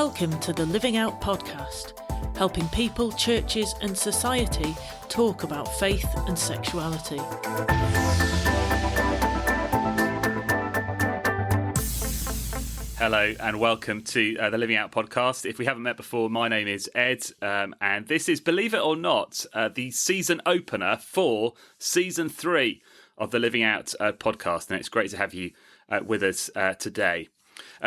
Welcome to the Living Out podcast, helping people, churches and society talk about faith and sexuality. Hello and welcome to the Living Out podcast. If we haven't met before, my name is Ed, and this is, believe it or not, the season opener for season 3 of the Living Out podcast, and it's great to have you with us today.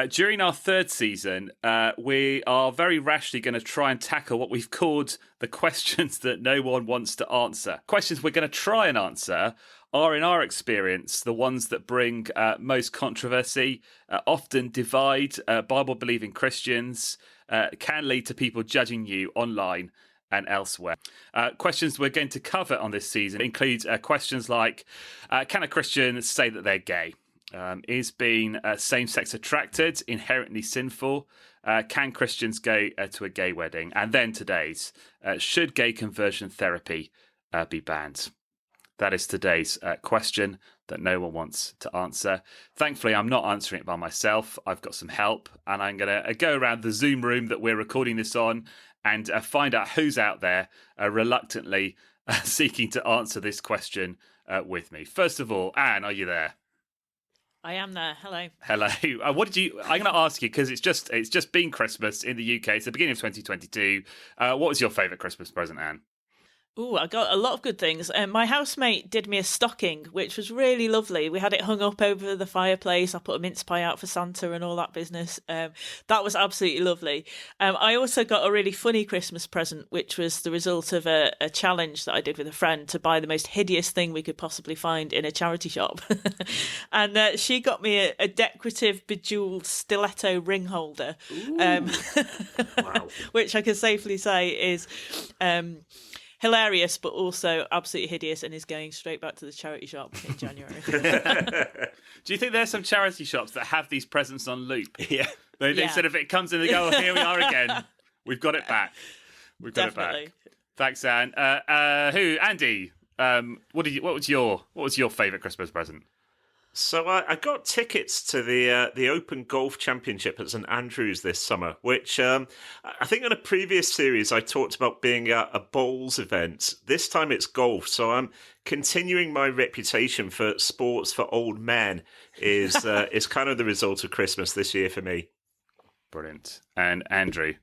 During our third season, we are very rashly going to try and tackle what we've called the questions that no one wants to answer. Questions we're going to try and answer are, in our experience, the ones that bring most controversy, often divide Bible-believing Christians, can lead to people judging you online and elsewhere. Questions we're going to cover on this season include questions like, can a Christian say that they're gay? Is being same-sex attracted inherently sinful? Can Christians go to a gay wedding? And then today's, should gay conversion therapy be banned? That is today's question that no one wants to answer. Thankfully, I'm not answering it by myself. I've got some help, and I'm going to go around the Zoom room that we're recording this on and find out who's out there reluctantly seeking to answer this question with me. First of all, Anne, are you there? I am there. Hello. Hello. What did you? I'm going to ask you because it's just been Christmas in the UK. It's the beginning of 2022. What was your favourite Christmas present, Anne? Oh, I got a lot of good things. My housemate did me a stocking, which was really lovely. We had it hung up over the fireplace. I put a mince pie out for Santa and all that business. That was absolutely lovely. I also got a really funny Christmas present, which was the result of a challenge that I did with a friend to buy the most hideous thing we could possibly find in a charity shop. And she got me a decorative bejeweled stiletto ring holder, Wow. which I can safely say is hilarious, but also absolutely hideous, and is going straight back to the charity shop in January. Do you think there's some charity shops that have these presents on loop? Yeah. They sort of, it comes in, they go, oh, here we are again. We've got it back. We've got Definitely. it back. Thanks, Anne. Andy? What was your favourite Christmas present? So I got tickets to the Open Golf Championship at St Andrews this summer, which I think in a previous series I talked about being a bowls event. This time it's golf, so I'm continuing my reputation for sports for old men is kind of the result of Christmas this year for me. Brilliant. And Andrew?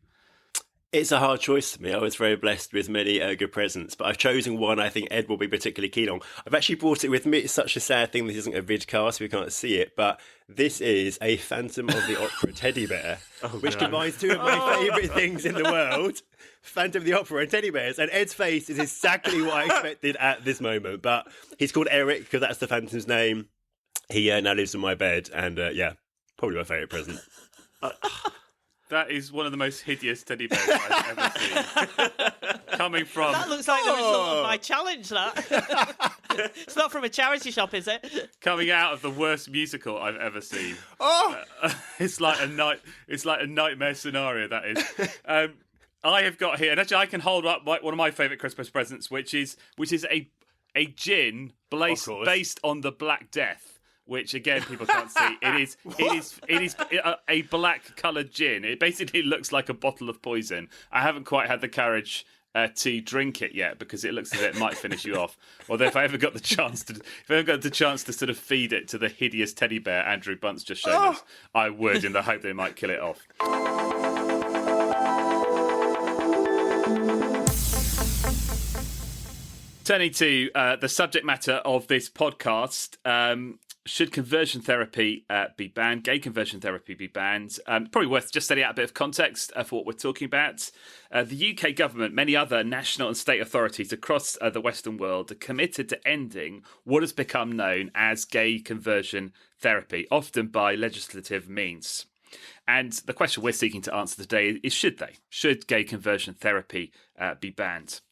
It's a hard choice for me. I was very blessed with many good presents, but I've chosen one I think Ed will be particularly keen on. I've actually brought it with me. It's such a sad thing this isn't a vidcast, we can't see it, but this is a Phantom of the Opera teddy bear, which combines two of my favourite things in the world, Phantom of the Opera and teddy bears. And Ed's face is exactly what I expected at this moment, but he's called Eric because that's the Phantom's name. He now lives in my bed, and probably my favourite present. That is one of the most hideous teddy bears I've ever seen. Coming from... That looks like the result of my challenge, that. It's not from a charity shop, is it? Coming out of the worst musical I've ever seen. It's like a nightmare scenario, that is. I have got here, and actually I can hold up one of my favourite Christmas presents, which is a gin based on the Black Death. Which again, people can't see. It is a black coloured gin. It basically looks like a bottle of poison. I haven't quite had the courage to drink it yet because it looks as if it might finish you off. Although if I ever got the chance to sort of feed it to the hideous teddy bear Andrew Bunt's just shown us, I would, in the hope they might kill it off. Turning to the subject matter of this podcast. Should conversion therapy be banned? Gay conversion therapy be banned? Probably worth just setting out a bit of context for what we're talking about. The UK government, many other national and state authorities across the Western world are committed to ending what has become known as gay conversion therapy, often by legislative means. And the question we're seeking to answer today is, should they? Should gay conversion therapy be banned?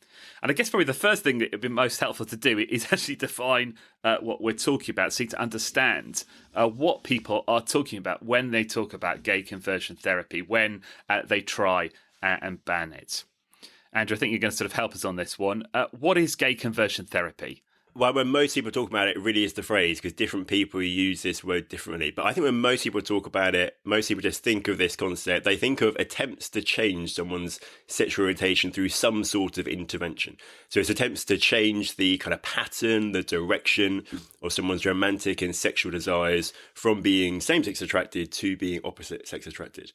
And I guess probably the first thing that would be most helpful to do is actually define what we're talking about, seek to understand what people are talking about when they talk about gay conversion therapy, when they try and ban it. Andrew, I think you're going to sort of help us on this one. What is gay conversion therapy? Well, when most people talk about it, it really is the phrase, because different people use this word differently. But I think when most people talk about it, most people just think of this concept. They think of attempts to change someone's sexual orientation through some sort of intervention. So it's attempts to change the kind of pattern, the direction of someone's romantic and sexual desires from being same-sex attracted to being opposite-sex attracted.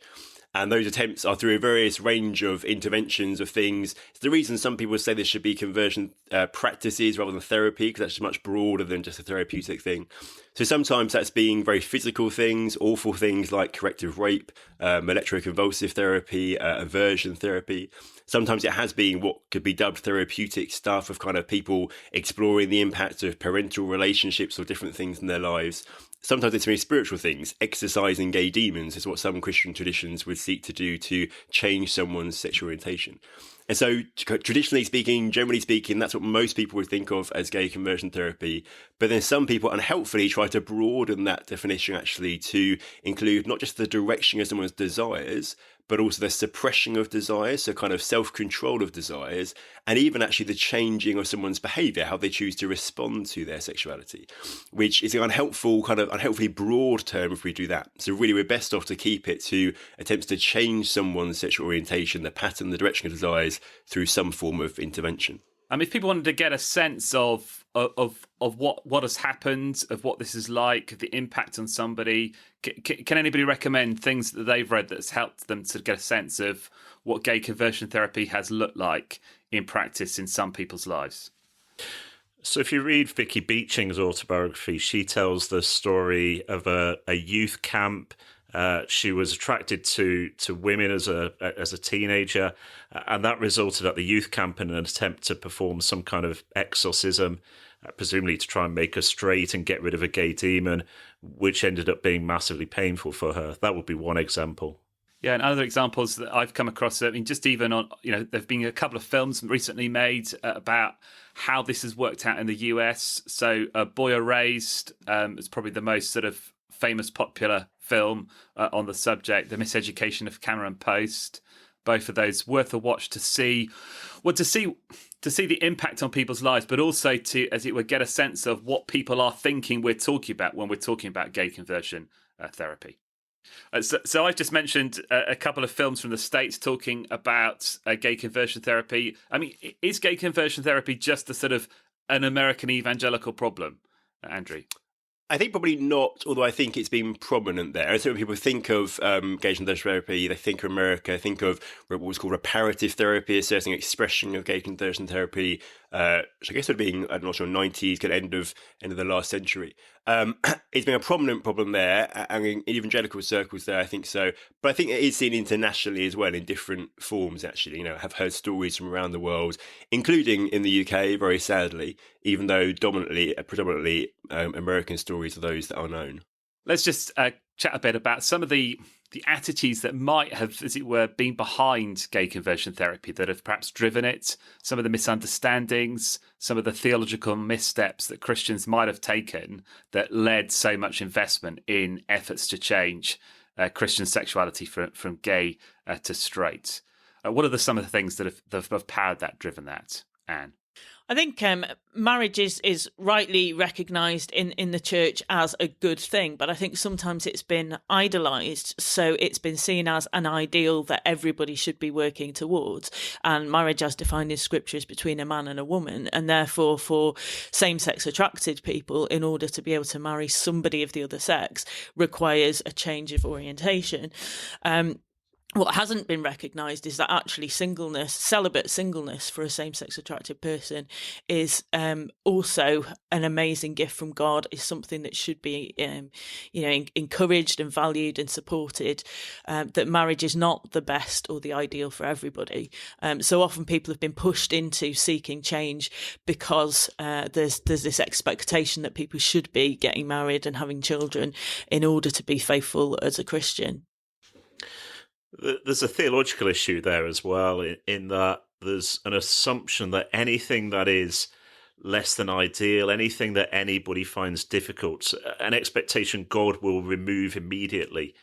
And those attempts are through a various range of interventions of things. It's the reason some people say this should be conversion practices rather than therapy, because that's much broader than just a therapeutic thing. So sometimes that's being very physical things, awful things like corrective rape, electroconvulsive therapy, aversion therapy. Sometimes it has been what could be dubbed therapeutic stuff of kind of people exploring the impact of parental relationships or different things in their lives. Sometimes it's very spiritual things. Exercising gay demons is what some Christian traditions would seek to do to change someone's sexual orientation. And so traditionally speaking, generally speaking, that's what most people would think of as gay conversion therapy. But then some people unhelpfully try to broaden that definition actually to include not just the direction of someone's desires, but also the suppression of desires, so kind of self-control of desires, and even actually the changing of someone's behaviour, how they choose to respond to their sexuality, which is an unhelpfully broad term if we do that. So really we're best off to keep it to attempts to change someone's sexual orientation, the pattern, the direction of desires through some form of intervention. If people wanted to get a sense of what has happened, of what this is like, the impact on somebody, can anybody recommend things that they've read that's helped them to get a sense of what gay conversion therapy has looked like in practice in some people's lives? So if you read Vicky Beeching's autobiography, she tells the story of a youth camp. She was attracted to women as a teenager, and that resulted at the youth camp in an attempt to perform some kind of exorcism, presumably to try and make her straight and get rid of a gay demon, which ended up being massively painful for her. That would be one example. Yeah, and other examples that I've come across, just even on, there've been a couple of films recently made about how this has worked out in the US. So Boy Erased is probably the most sort of famous popular film on the subject, The Miseducation of Cameron Post. Both of those worth a watch to see the impact on people's lives, but also to, as it were, get a sense of what people are thinking we're talking about when we're talking about gay conversion therapy. So I've just mentioned a couple of films from the States talking about gay conversion therapy. Is gay conversion therapy just a sort of an American evangelical problem, Andrew? I think probably not, although I think it's been prominent there. So when people think of gay conversion therapy, they think of America, think of what was called reparative therapy, a certain expression of gay conversion therapy, which I guess would have been, I'm not sure, 90s, kind of end of the last century. It's been a prominent problem there, and in evangelical circles there, I think so. But I think it is seen internationally as well in different forms, actually. Have heard stories from around the world, including in the UK, very sadly, even though predominantly American stories are those that are known. Let's just chat a bit about some of the attitudes that might have, as it were, been behind gay conversion therapy, that have perhaps driven it, some of the misunderstandings, some of the theological missteps that Christians might have taken that led so much investment in efforts to change Christian sexuality from gay to straight. What are some of the things that have powered that, driven that, Anne? I think marriage is rightly recognised in the church as a good thing, but I think sometimes it's been idolised. So it's been seen as an ideal that everybody should be working towards. And marriage, as defined in scripture, is between a man and a woman. And therefore, for same-sex attracted people, in order to be able to marry somebody of the other sex, requires a change of orientation. What hasn't been recognised is that actually celibate singleness for a same-sex attracted person is also an amazing gift from God, is something that should be encouraged and valued and supported, that marriage is not the best or the ideal for everybody. So often people have been pushed into seeking change because there's this expectation that people should be getting married and having children in order to be faithful as a Christian. There's a theological issue there as well, in that there's an assumption that anything that is less than ideal, anything that anybody finds difficult, an expectation God will remove immediately.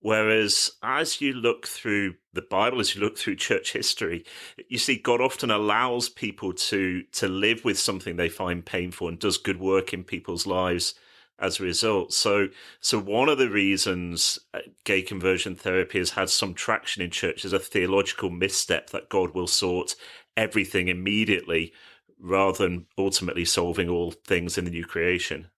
Whereas as you look through the Bible, as you look through church history, you see God often allows people to live with something they find painful and does good work in people's lives as a result. So one of the reasons gay conversion therapy has had some traction in church is a theological misstep that God will sort everything immediately rather than ultimately solving all things in the new creation.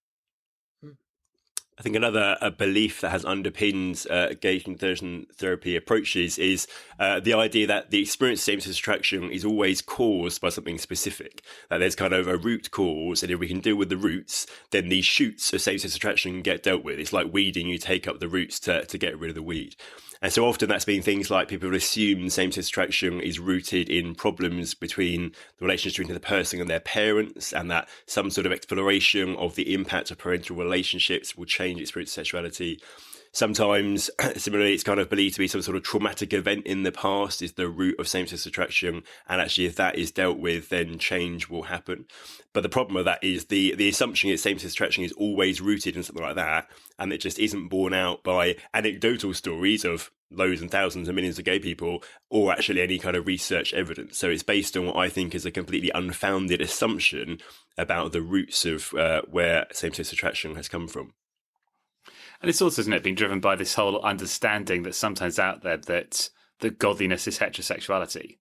I think another belief that has underpinned gay conversion therapy approaches is the idea that the experience of same-sex attraction is always caused by something specific. That there's kind of a root cause, and if we can deal with the roots, then the shoots of same-sex attraction get dealt with. It's like weeding; you take up the roots to get rid of the weed. And so often that's been things like people assume same-sex attraction is rooted in problems between the relationship between the person and their parents, and that some sort of exploration of the impact of parental relationships will change experience of sexuality. Sometimes, similarly, it's kind of believed to be some sort of traumatic event in the past is the root of same-sex attraction. And actually, if that is dealt with, then change will happen. But the problem with that is the assumption is same-sex attraction is always rooted in something like that. And it just isn't borne out by anecdotal stories of loads and thousands and millions of gay people or actually any kind of research evidence. So it's based on what I think is a completely unfounded assumption about the roots of where same-sex attraction has come from. And it's also, isn't it, being driven by this whole understanding that's sometimes out there that godliness is heterosexuality,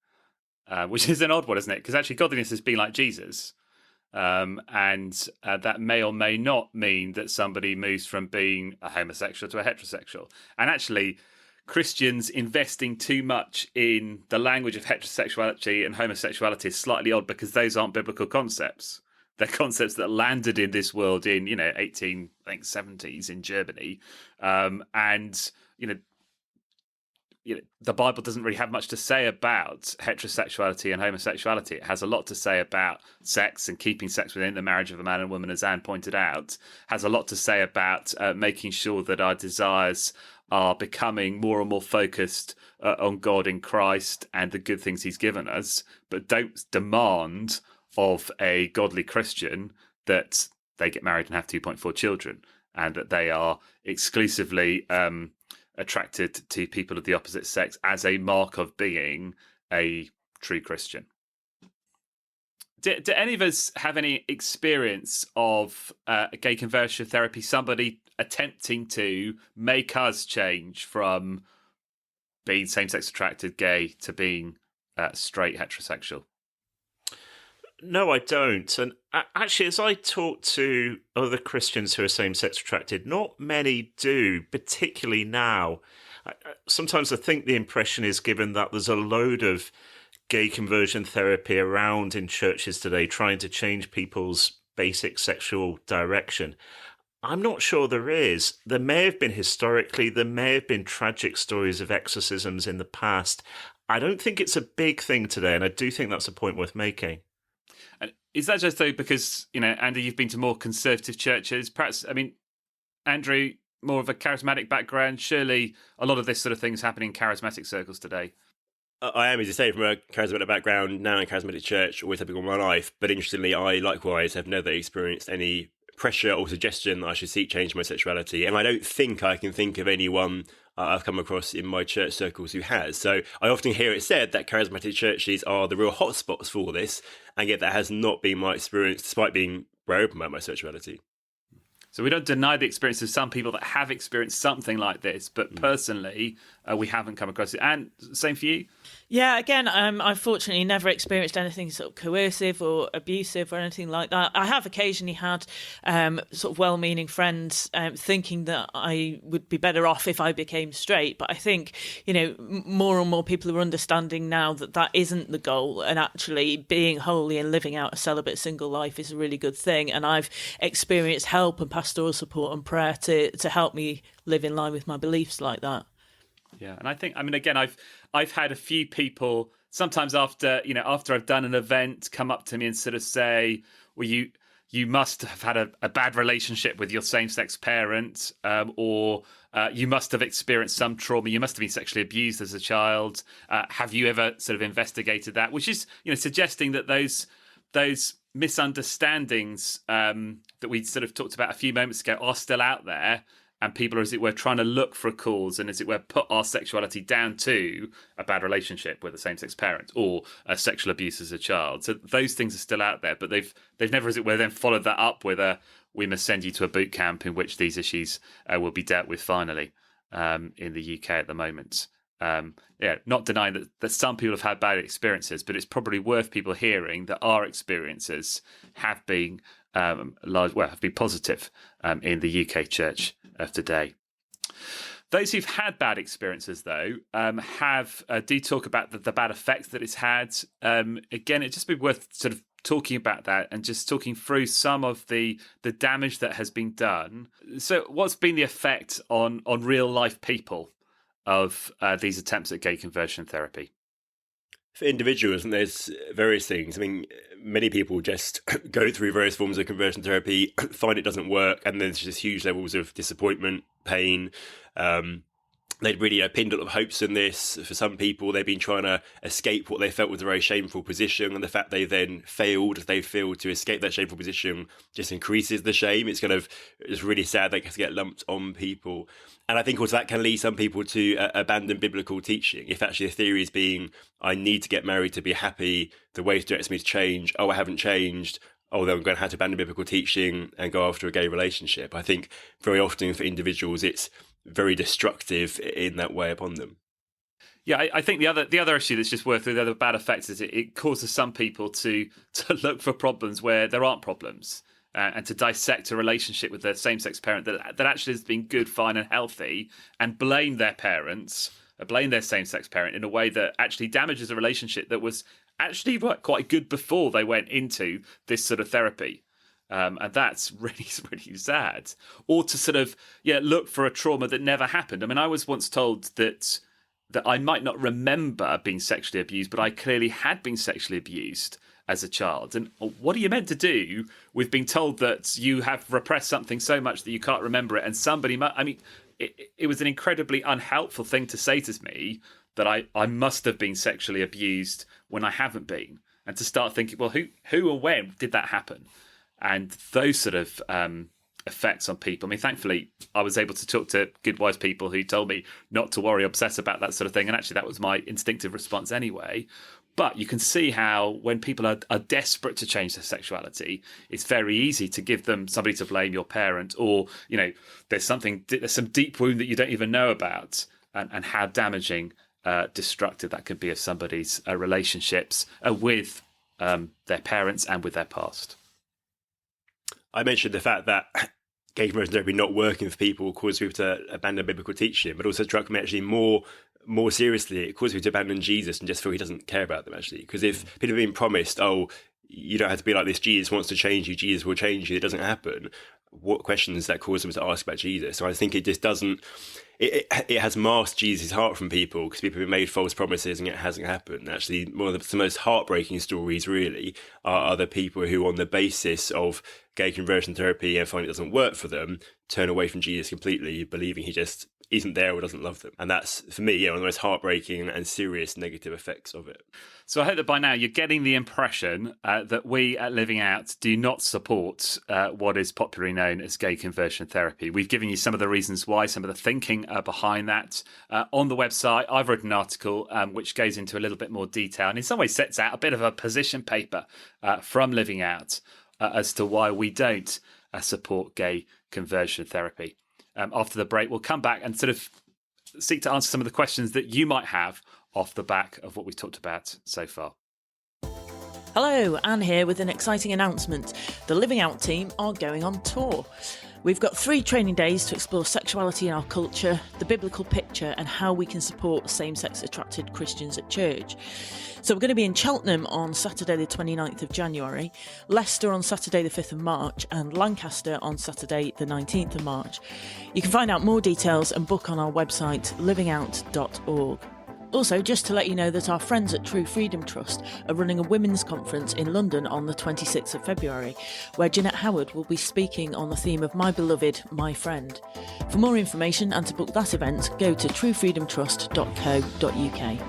which is an odd one, isn't it? Because actually godliness is being like Jesus. And that may or may not mean that somebody moves from being a homosexual to a heterosexual. And actually, Christians investing too much in the language of heterosexuality and homosexuality is slightly odd because those aren't biblical concepts. They're concepts that landed in this world in, 1870s in Germany. And the Bible doesn't really have much to say about heterosexuality and homosexuality. It has a lot to say about sex and keeping sex within the marriage of a man and woman, as Anne pointed out. Has a lot to say about making sure that our desires are becoming more and more focused on God in Christ and the good things he's given us, but don't demand of a godly Christian that they get married and have 2.4 children and that they are exclusively attracted to people of the opposite sex as a mark of being a true Christian. Do any of us have any experience of gay conversion therapy, somebody attempting to make us change from being same-sex attracted gay to being straight heterosexual? No, I don't. And actually, as I talk to other Christians who are same-sex attracted, not many do, particularly now. Sometimes I think the impression is given that there's a load of gay conversion therapy around in churches today trying to change people's basic sexual direction. I'm not sure there is. There may have been historically, there may have been tragic stories of exorcisms in the past. I don't think it's a big thing today, and I do think that's a point worth making. And is that just though because, Andy, you've been to more conservative churches? Perhaps, Andrew, more of a charismatic background. Surely a lot of this sort of thing's happening in charismatic circles today. I am, as you say, from a charismatic background, now in a charismatic church, always have been all my life. But interestingly, I likewise have never experienced any pressure or suggestion that I should seek change in my sexuality. And I don't think I can think of anyone I've come across in my church circles who has. So I often hear it said that charismatic churches are the real hotspots for this, and yet that has not been my experience, despite being very open about my sexuality. So we don't deny the experience of some people that have experienced something like this, but personally, we haven't come across it. And same for you? Yeah, again, I've fortunately never experienced anything sort of coercive or abusive or anything like that. I have occasionally had sort of well-meaning friends thinking that I would be better off if I became straight. But I think, more and more people are understanding now that that isn't the goal, and actually being holy and living out a celibate single life is a really good thing. And I've experienced help and pastoral support and prayer to help me live in line with my beliefs like that. Yeah, and I think, again, I've had a few people sometimes after I've done an event come up to me and sort of say, well, you must have had a bad relationship with your same-sex parent, or you must have experienced some trauma. You must have been sexually abused as a child. Have you ever sort of investigated that? Which is, suggesting that those misunderstandings that we sort of talked about a few moments ago are still out there. and people are, as it were, trying to look for a cause and, as it were, put our sexuality down to a bad relationship with a same-sex parent or a sexual abuse as a child. So those things are still out there, but they've never, as it were, then followed that up with a, we must send you to a boot camp in which these issues will be dealt with finally in the UK at the moment. Not denying that some people have had bad experiences, but it's probably worth people hearing that our experiences have been have been positive in the UK Church of today. Those who've had bad experiences, though, do talk about the bad effects that it's had. Again, it'd just be worth sort of talking about that and just talking through some of the damage that has been done. So, what's been the effect on real life people of these attempts at gay conversion therapy? For individuals, and there's various things. I mean, many people just go through various forms of conversion therapy, find it doesn't work, and then there's just huge levels of disappointment, pain. They'd really pinned a lot of hopes on this. For some people, they've been trying to escape what they felt was a very shameful position, and the fact they then failed to escape that shameful position just increases the shame. It's really sad that it has to get lumped on people. And I think also that can lead some people to abandon biblical teaching. If actually the theory is being, I need to get married to be happy, the way to do it is me to change, I haven't changed, then I'm going to have to abandon biblical teaching and go after a gay relationship. I think very often for individuals, it's very destructive in that way upon them. Yeah, I think the other issue that's just worth, the other bad effects, is it causes some people to look for problems where there aren't problems, and to dissect a relationship with their same-sex parent that actually has been good, fine and healthy, and blame their parents, blame their same-sex parent in a way that actually damages a relationship that was actually quite good before they went into this sort of therapy. And that's really, really sad. Or to sort of, look for a trauma that never happened. I mean, I was once told that I might not remember being sexually abused, but I clearly had been sexually abused as a child. And what are you meant to do with being told that you have repressed something so much that you can't remember it? And somebody, it was an incredibly unhelpful thing to say to me, that I must have been sexually abused when I haven't been. And to start thinking, well, who or when did that happen? And those sort of effects on people. I mean, thankfully, I was able to talk to good, wise people who told me not to worry, obsess about that sort of thing. And actually, that was my instinctive response anyway. But you can see how when people are desperate to change their sexuality, it's very easy to give them somebody to blame, your parent, or, there's some deep wound that you don't even know about, and how damaging, destructive that can be of somebody's relationships with their parents and with their past. I mentioned the fact that gay conversion therapy not working for people causes people to abandon biblical teaching, but also struck me actually more seriously, it causes people to abandon Jesus and just feel he doesn't care about them, actually. Because if people have been promised, you don't have to be like this, Jesus wants to change you, Jesus will change you, it doesn't happen, what questions that cause them to ask about Jesus? So I think it just doesn't, it has masked Jesus' heart from people, because people have made false promises and it hasn't happened. Actually, one of the most heartbreaking stories really are the people who, on the basis of gay conversion therapy and find it doesn't work for them, turn away from Jesus completely, believing he just isn't there or doesn't love them. And that's, for me, one of the most heartbreaking and serious negative effects of it. So I hope that by now you're getting the impression that we at Living Out do not support what is popularly known as gay conversion therapy. We've given you some of the reasons why, some of the thinking behind that. On the website, I've written an article which goes into a little bit more detail and in some ways sets out a bit of a position paper from Living Out as to why we don't support gay conversion therapy. After the break, we'll come back and sort of seek to answer some of the questions that you might have off the back of what we've talked about so far. Hello, Anne here with an exciting announcement. The Living Out team are going on tour. We've got 3 training days to explore sexuality in our culture, the biblical picture, and how we can support same-sex attracted Christians at church. So we're going to be in Cheltenham on Saturday the 29th of January, Leicester on Saturday the 5th of March, and Lancaster on Saturday the 19th of March. You can find out more details and book on our website livingout.org. Also, just to let you know that our friends at True Freedom Trust are running a women's conference in London on the 26th of February, where Jeanette Howard will be speaking on the theme of My Beloved, My Friend. For more information and to book that event, go to truefreedomtrust.co.uk.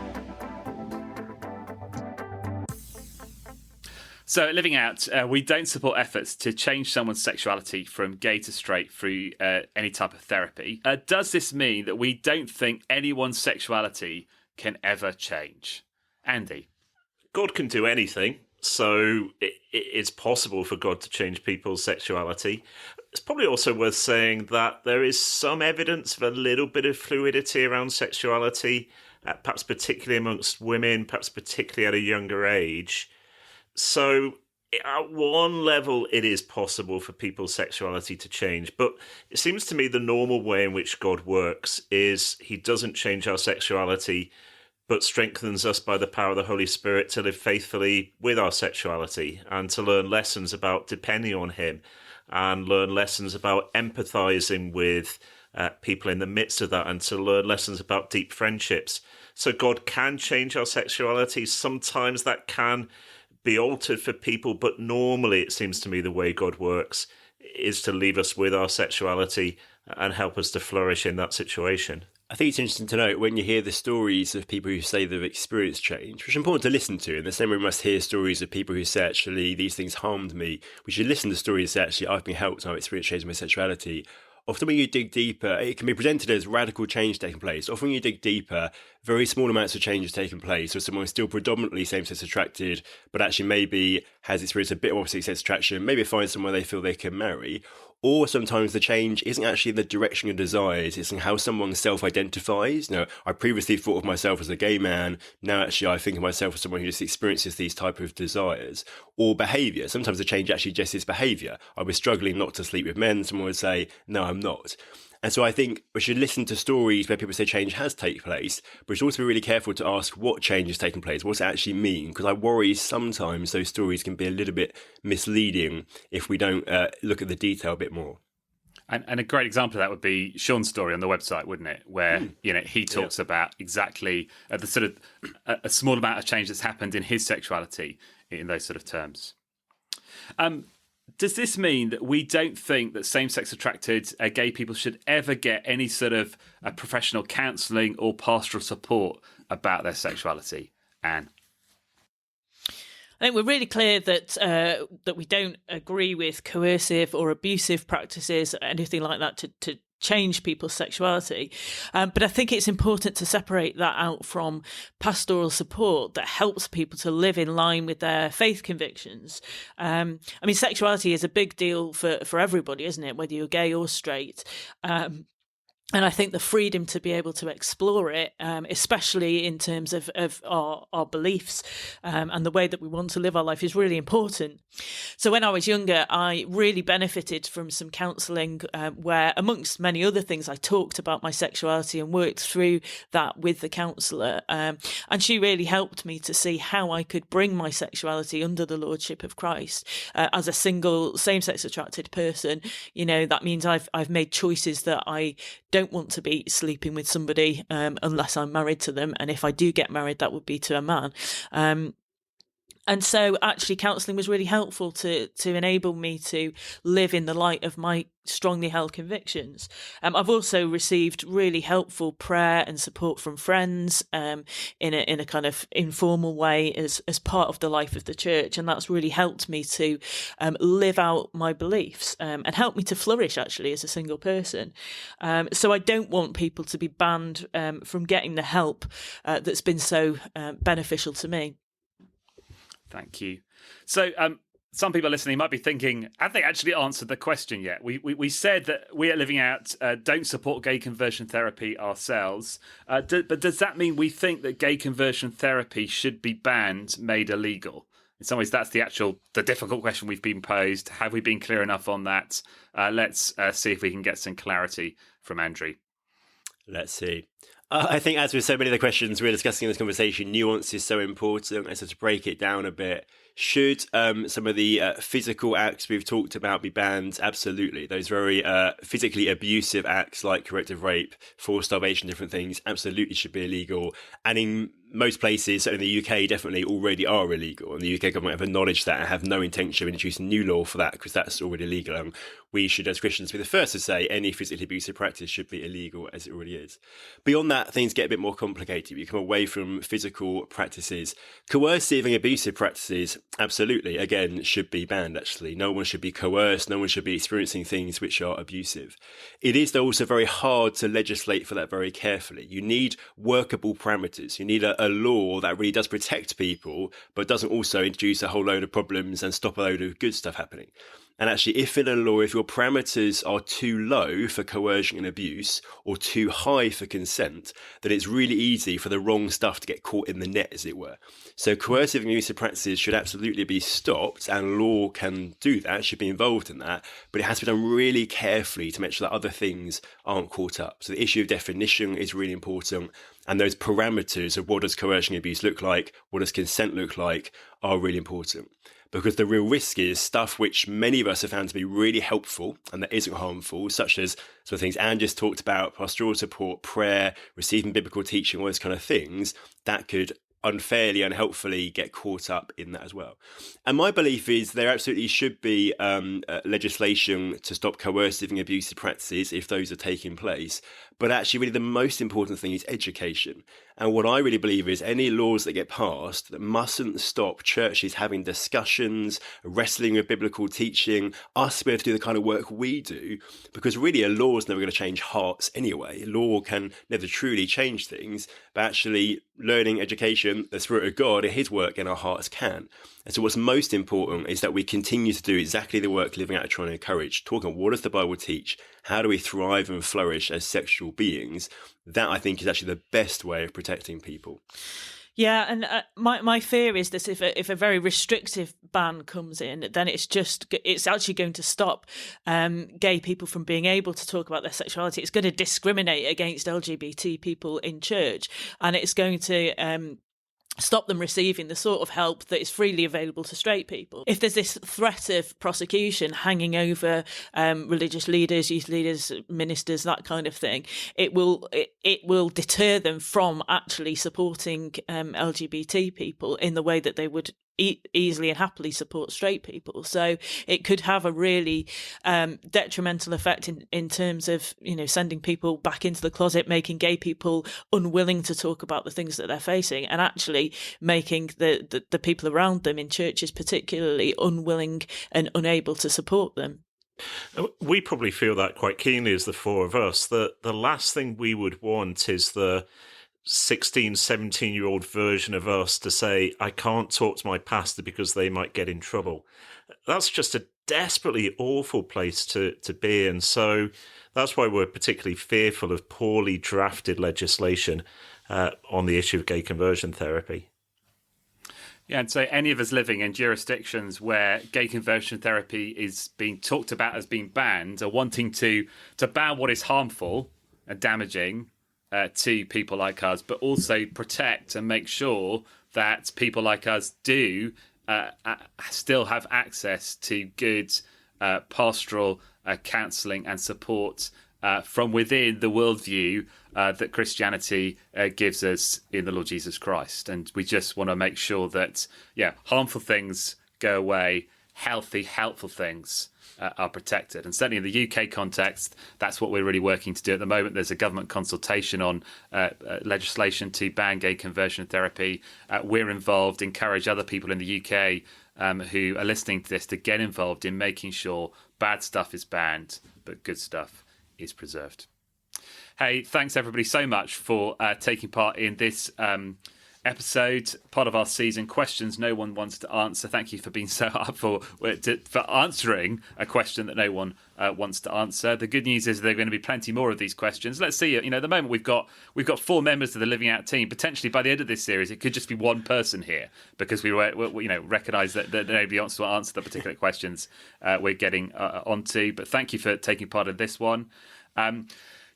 So at Living Out, we don't support efforts to change someone's sexuality from gay to straight through any type of therapy. Does this mean that we don't think anyone's sexuality can ever change? Andy? God can do anything, so it's possible for God to change people's sexuality. It's probably also worth saying that there is some evidence of a little bit of fluidity around sexuality, perhaps particularly amongst women, perhaps particularly at a younger age. So at one level, it is possible for people's sexuality to change. But it seems to me the normal way in which God works is he doesn't change our sexuality, but strengthens us by the power of the Holy Spirit to live faithfully with our sexuality and to learn lessons about depending on him and learn lessons about empathizing with people in the midst of that and to learn lessons about deep friendships. So God can change our sexuality. Sometimes that can be altered for people, but normally it seems to me the way God works is to leave us with our sexuality and help us to flourish in that situation. I think it's interesting to note when you hear the stories of people who say they've experienced change, which is important to listen to. In the same way we must hear stories of people who say, actually, these things harmed me. We should listen to stories that actually, I've been helped, I've experienced change in my sexuality. Often when you dig deeper, it can be presented as radical change taking place. Often when you dig deeper, very small amounts of change have taken place. So someone is still predominantly same-sex attracted, but actually maybe has experienced a bit of opposite-sex attraction, maybe finds someone they feel they can marry. Or sometimes the change isn't actually the direction of desires, it's in how someone self-identifies. You know, I previously thought of myself as a gay man, now actually I think of myself as someone who just experiences these type of desires. Or behaviour, sometimes the change actually just is behaviour. I was struggling not to sleep with men, someone would say, no, I'm not. And so I think we should listen to stories where people say change has taken place, but we should also be really careful to ask what change has taken place. What does it actually mean? Because I worry sometimes those stories can be a little bit misleading if we don't look at the detail a bit more. And a great example of that would be Sean's story on the website, wouldn't it? Where he talks about exactly the sort of a small amount of change that's happened in his sexuality in those sort of terms. Does this mean that we don't think that same-sex attracted gay people should ever get any sort of professional counselling or pastoral support about their sexuality? Anne? I think we're really clear that that we don't agree with coercive or abusive practices, anything like that, to change people's sexuality. But I think it's important to separate that out from pastoral support that helps people to live in line with their faith convictions. I mean, sexuality is a big deal for everybody, isn't it? Whether you're gay or straight. And I think the freedom to be able to explore it, especially in terms of our beliefs and the way that we want to live our life, is really important. So when I was younger, I really benefited from some counselling where, amongst many other things, I talked about my sexuality and worked through that with the counsellor. And she really helped me to see how I could bring my sexuality under the lordship of Christ. As a single same-sex attracted person, you know, that means I've made choices that I don't want to be sleeping with somebody unless I'm married to them, and if I do get married, that would be to a man. And so actually counselling was really helpful to enable me to live in the light of my strongly held convictions. I've also received really helpful prayer and support from friends in a kind of informal way as part of the life of the church, and that's really helped me to live out my beliefs and help me to flourish actually as a single person. So I don't want people to be banned from getting the help that's been so beneficial to me. Thank you. So some people listening might be thinking, have they actually answered the question yet? We said that we at Living Out don't support gay conversion therapy ourselves. But does that mean we think that gay conversion therapy should be banned, made illegal? In some ways, that's the difficult question we've been posed. Have we been clear enough on that? Let's see if we can get some clarity from Andrew. Let's see. I think, as with so many of the questions we're discussing in this conversation, nuance is so important. And so to break it down a bit, should some of the physical acts we've talked about be banned? Absolutely. Those very physically abusive acts like corrective rape, forced starvation, different things, absolutely should be illegal. And in most places, so in the UK, definitely already are illegal. And the UK government have acknowledged that and have no intention of introducing new law for that because that's already illegal. And we should, as Christians, be the first to say any physically abusive practice should be illegal as it already is. Beyond that, things get a bit more complicated. We come away from physical practices. Coercive and abusive practices Absolutely. Again, should be banned, actually. No one should be coerced. No one should be experiencing things which are abusive. It is, though, also very hard to legislate for that very carefully. You need workable parameters. You need a law that really does protect people, but doesn't also introduce a whole load of problems and stop a load of good stuff happening. And actually, if in a law, if your parameters are too low for coercion and abuse or too high for consent, then it's really easy for the wrong stuff to get caught in the net, as it were. So coercive and abusive practices should absolutely be stopped, and law can do that, should be involved in that, but it has to be done really carefully to make sure that other things aren't caught up. So the issue of definition is really important, and those parameters of what does coercion and abuse look like, what does consent look like, are really important. Because the real risk is stuff which many of us have found to be really helpful and that isn't harmful, such as some of the things Anne just talked about, pastoral support, prayer, receiving biblical teaching, all those kind of things, that could unfairly, unhelpfully get caught up in that as well. And my belief is there absolutely should be legislation to stop coercive and abusive practices if those are taking place. But actually, really, the most important thing is education. And what I really believe is any laws that get passed that mustn't stop churches having discussions, wrestling with biblical teaching, us being able to do the kind of work we do, because really a law is never going to change hearts anyway. Law can never truly change things, but actually learning, education, the Spirit of God and His work in our hearts can. And so what's most important is that we continue to do exactly the work Living Out trying to encourage, talking what does the Bible teach? How do we thrive and flourish as sexual beings? That, I think, is actually the best way of protecting people. Yeah, and my fear is that if a very restrictive ban comes in, then it's actually going to stop gay people from being able to talk about their sexuality. It's going to discriminate against LGBT people in church, and it's going to stop them receiving the sort of help that is freely available to straight people. If there's this threat of prosecution hanging over religious leaders, youth leaders, ministers, that kind of thing, it will deter them from actually supporting LGBT people in the way that they would easily and happily support straight people. So it could have a really detrimental effect in terms of, sending people back into the closet, making gay people unwilling to talk about the things that they're facing, and actually making the people around them in churches particularly unwilling and unable to support them. We probably feel that quite keenly as the four of us, that the last thing we would want is the 16, 17-year-old version of us to say, I can't talk to my pastor because they might get in trouble. That's just a desperately awful place to be. And so that's why we're particularly fearful of poorly drafted legislation on the issue of gay conversion therapy. Yeah, and so any of us living in jurisdictions where gay conversion therapy is being talked about as being banned are wanting to ban what is harmful and damaging to people like us, but also protect and make sure that people like us do still have access to good pastoral counselling and support from within the worldview that Christianity gives us in the Lord Jesus Christ. And we just want to make sure that, harmful things go away, healthy, helpful things are protected. And certainly in the UK context, that's what we're really working to do at the moment. There's a government consultation on legislation to ban gay conversion therapy. We're involved, encourage other people in the UK who are listening to this to get involved in making sure bad stuff is banned, but good stuff is preserved. Hey, thanks everybody so much for taking part in this episode, part of our season, questions no one wants to answer. Thank you for being so up for answering a question that no one wants to answer. The good news is there are going to be plenty more of these questions. Let's see. At the moment we've got 4 members of the Living Out team. Potentially by the end of this series, it could just be one person here because we recognise that nobody wants to answer the particular questions we're getting onto. But thank you for taking part in this one.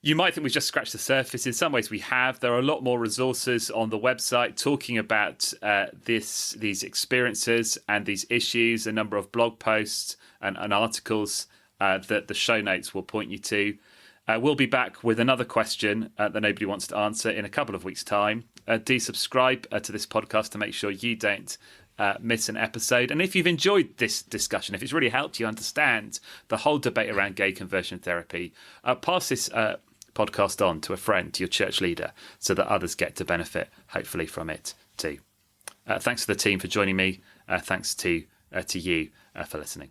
You might think we've just scratched the surface. In some ways we have. There are a lot more resources on the website talking about these experiences and these issues, a number of blog posts and articles that the show notes will point you to. We'll be back with another question that nobody wants to answer in a couple of weeks' time. Do subscribe to this podcast to make sure you don't miss an episode. And if you've enjoyed this discussion, if it's really helped you understand the whole debate around gay conversion therapy, pass this podcast on to a friend, to your church leader, so that others get to benefit, hopefully, from it too. Thanks to the team for joining me, thanks to you for listening.